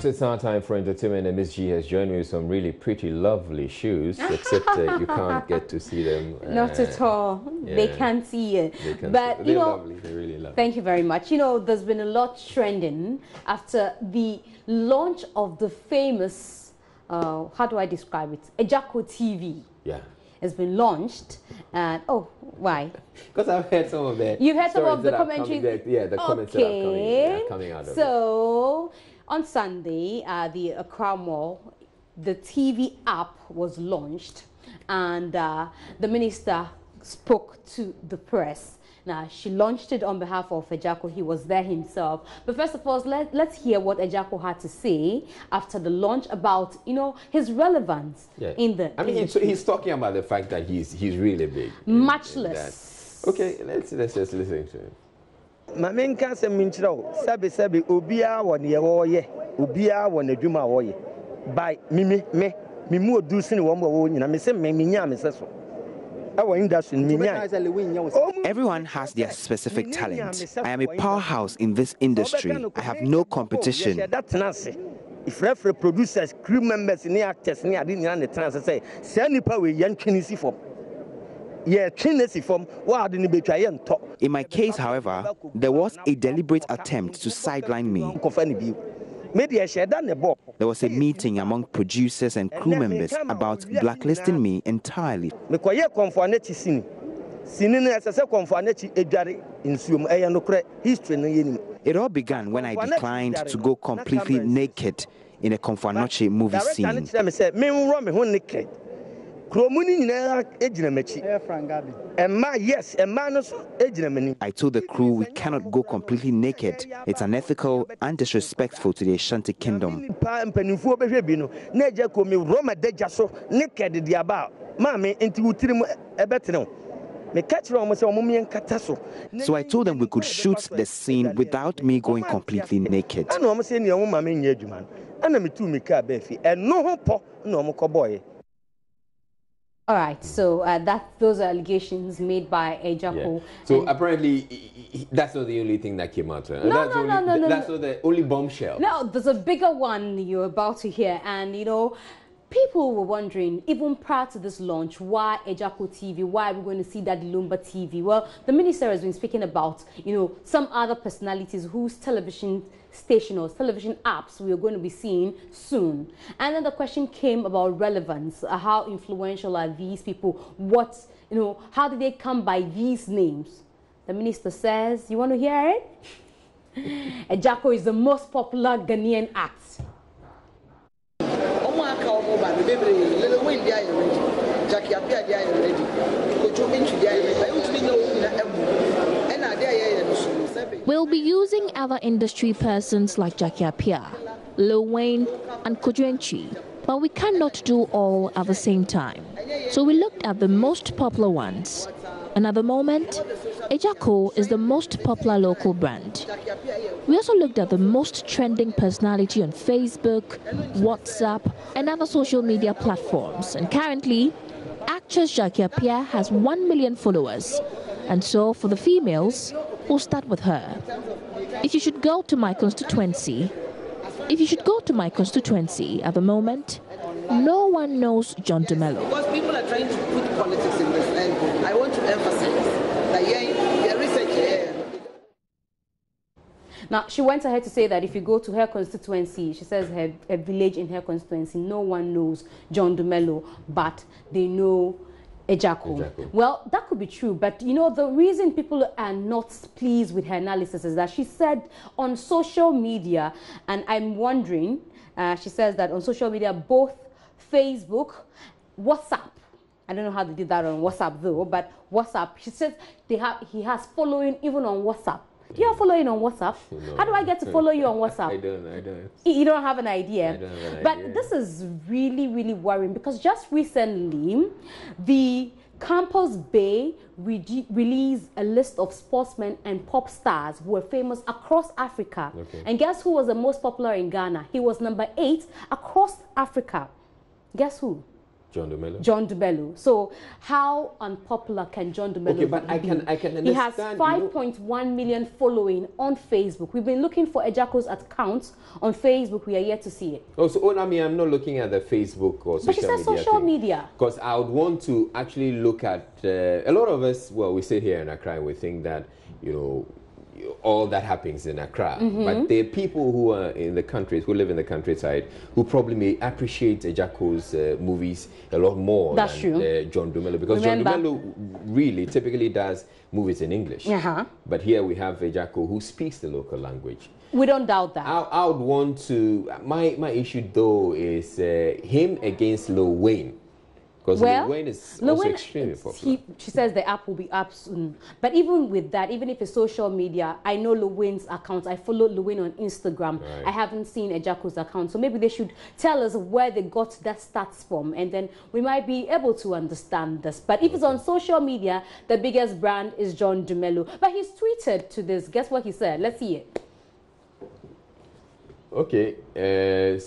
So it's our time for entertainment, and Miss G has joined me with some really pretty, lovely shoes, except you can't get to see them. Not at all. Yeah. They can't see it. But they're lovely. They're really lovely. Thank you very much. You know, there's been a lot trending after the launch of the famous, how do I describe it? Ejako TV. Yeah. Has been launched, and oh, why? Because I've heard some of that. You've heard some of the commentaries. The comments that are coming out of it. So on Sunday, the Accra Mall, the TV app was launched, and the minister spoke to the press. Now, she launched it on behalf of Ejako. He was there himself. But first of all, let's hear what Ejako had to say after the launch about, you know, his relevance in the industry. He's talking about the fact that he's really big. Matchless. Okay, let's just listen to him. Mamen ka se minchiro sabe obia wo ne wo ye obia wo na dwuma wo ye by me mu odu sini wo mo wo nyina me se me nya me se so. Everyone has their specific talent. I am a powerhouse in this industry. I have no competition. If referee producers, crew members, and actors, and I didn't say, send we young Chinese form. Yeah, Chinese form. What didn't be trying to. In my case, however, there was a deliberate attempt to sideline me. There was a meeting among producers and crew members about blacklisting me entirely. It all began when I declined to go completely naked in a Konfanoche movie scene. I told the crew we cannot go completely naked. It's unethical and disrespectful to the Ashanti Kingdom. So I told them we could shoot the scene without me going completely naked. All right, so those are allegations made by Ejako. Yeah. So apparently, that's not the only thing that came out. No, that's not the only bombshell. No, there's a bigger one you're about to hear, and you know, people were wondering, even prior to this launch, why Ejako TV? Why are we going to see that Lumba TV? Well, the minister has been speaking about, you know, some other personalities whose television station or television apps we are going to be seeing soon. And then the question came about relevance. How influential are these people? What, you know, how did they come by these names? The minister says, you want to hear it? Ejako is the most popular Ghanaian act. We'll be using other industry persons like Jackie Appiah, Lil Wayne, and Kojuenchi, but we cannot do all at the same time. So we looked at the most popular ones. And at the moment, Ejako is the most popular local brand. We also looked at the most trending personality on Facebook, WhatsApp, and other social media platforms. And currently, actress Jackie Appiah has 1 million followers. And so for the females, we'll start with her. If you should go to my constituency at the moment, no one knows John DeMello. Because people are trying to put politics in this, and I want to emphasize that research here. Now, she went ahead to say that if you go to her constituency, she says her village in her constituency, no one knows John DeMello, but they know Ejako. Well, that could be true, but you know, the reason people are not pleased with her analysis is that she said on social media, and I'm wondering, she says that on social media, both Facebook, WhatsApp, I don't know how they did that on WhatsApp though, but WhatsApp, she says he has following even on WhatsApp. Do you have following on WhatsApp? No. How do I get to follow you on WhatsApp? I don't. You don't have an idea? I don't have an idea. But this is really, really worrying because just recently, the Campus Bay released a list of sportsmen and pop stars who were famous across Africa. Okay. And guess who was the most popular in Ghana? He was number 8 across Africa. Guess who? John Dumelo. John Dumelo. So how unpopular can John Dumelo be? Okay, but I can understand. He has 5.1 million following on Facebook. We've been looking for Ejako's account on Facebook. We are yet to see it. Oh, so I mean, I'm not looking at the Facebook or social media. But she says social media. Because I would want to actually look at a lot of us. Well, we sit here in Accra and we think that all that happens in Accra. But there are people who are in the countries, who live in the countryside, who probably may appreciate Ejako's movies a lot more than John Dumelo. Because John Dumelo really typically does movies in English. But here we have Ejako who speaks the local language. We don't doubt that. I would want to, my issue though is him against Lil Wayne. Because Lil Wayne is also extremely popular. She says the app will be up soon. But even with that, even if it's social media, I know Lil Wayne's account. I follow Lil Wayne on Instagram. Right. I haven't seen Ejako's account. So maybe they should tell us where they got that stats from. And then we might be able to understand this. But if it's on social media, the biggest brand is John Dumelo. But he's tweeted to this. Guess what he said? Let's see it. Okay, okay,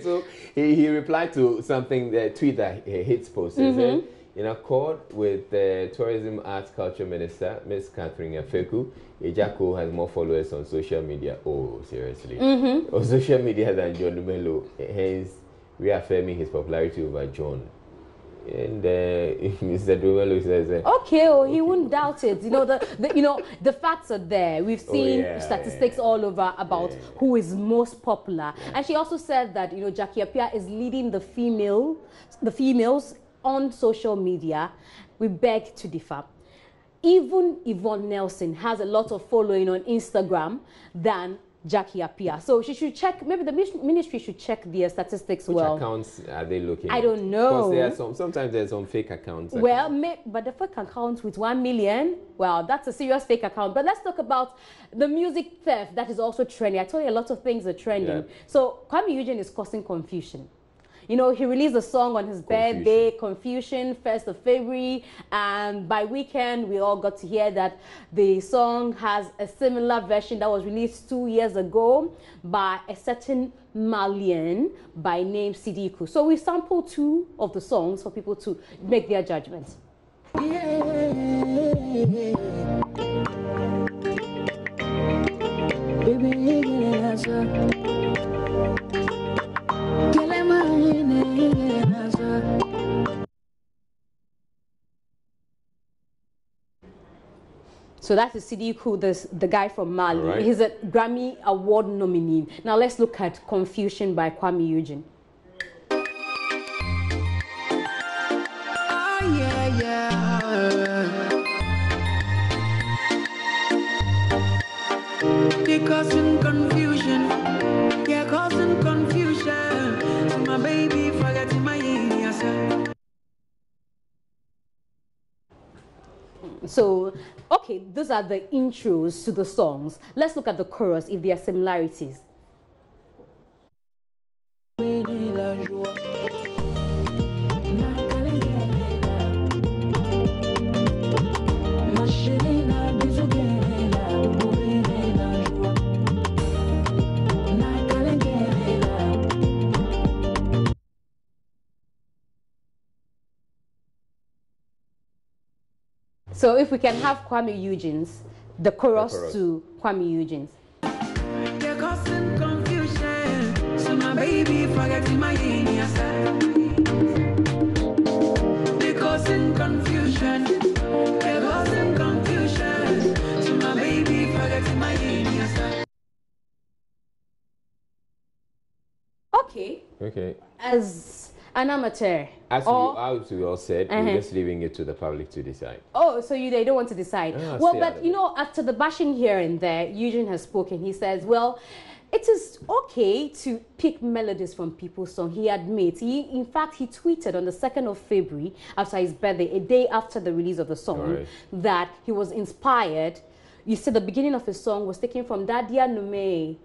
so he replied to something, the tweet that Hits posted. In accord with the Tourism, Arts, Culture Minister, Ms. Catherine Afeku, Ejako has more followers on social media. Oh, seriously? On social media than John Dumelo, hence reaffirming his popularity over John. And Mr. Dumelo says, okay, he wouldn't doubt it. The facts are there. We've seen statistics all over about who is most popular. And she also said that Jackie Appiah is leading the females on social media. We beg to differ. Even Yvonne Nelson has a lot of following on Instagram than Jackie Appiah. So she should check, maybe the ministry should check their statistics. Which accounts are they looking at? I don't know. Because there are sometimes there's some fake accounts. Well, but the fake account with 1 million, well, that's a serious fake account. But let's talk about the music theft that is also trending. I told you a lot of things are trending. So Kwame Eugene is causing confusion. He released a song on his birthday, Confusion, 1st of February, and by weekend, we all got to hear that the song has a similar version that was released 2 years ago by a certain Malian by name Sidiku. So we sampled 2 of the songs for people to make their judgments. So that is Sidiku, the guy from Mali. Right. He's a Grammy Award nominee. Now let's look at Confusion by Kwame Eugene. They're causing confusion. Yeah, causing confusion. My baby forgetting my yes. So, okay, those are the intros to the songs. Let's look at the chorus, if there are similarities. So if we can have Kwame Eugene's, the chorus to Kwame Eugene's. You're causing confusion, so my baby forgetting my yes. They're causing confusion. They're causing confusion, so my baby forgetting my yes. Okay. As an amateur. As we all said, we're just leaving it to the public to decide. Oh, so they don't want to decide. Well, but after the bashing here and there, Eugene has spoken. He says, well, it is okay to pick melodies from people's songs. He admits. In fact, he tweeted on the 2nd of February, after his birthday, a day after the release of the song, that he was inspired. You said the beginning of his song was taken from Dadia Nume.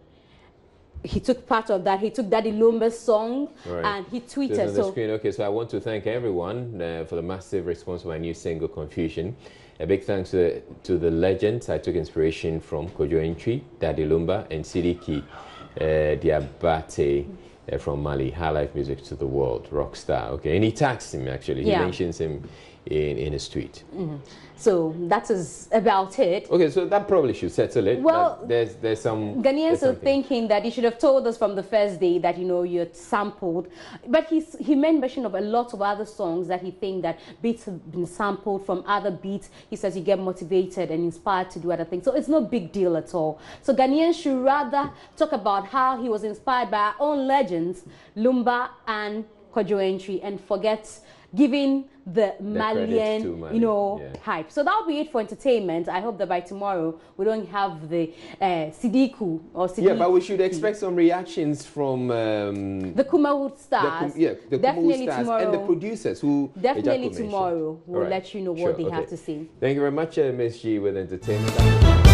He took part of that. He took Daddy Lumba's song and he tweeted. On the screen. Okay, so I want to thank everyone for the massive response to my new single, Confusion. A big thanks to the legends. I took inspiration from JoyNews, Daddy Lumba, and Sidiki Diabate. from Mali, high life music to the world, rock star. Okay, and he tags him actually. He mentions him in his tweet. So that is about it. Okay, so that probably should settle it. Well, there's some Ghanaians are thinking that you should have told us from the first day that you're sampled. But he made mention of a lot of other songs that he thinks that beats have been sampled from other beats. He says you get motivated and inspired to do other things. So it's no big deal at all. So Ghanaians should rather talk about how he was inspired by our own legends, Lumba and JoyNews, and forget giving the Malian, hype. So that'll be it for entertainment. I hope that by tomorrow we don't have the Sidiku or Sidiku. Yeah, but we should expect some reactions from the Kumawood stars. The definitely stars tomorrow, and the producers who definitely tomorrow we'll let you know what they have to say. Thank you very much, Ms. G, with entertainment.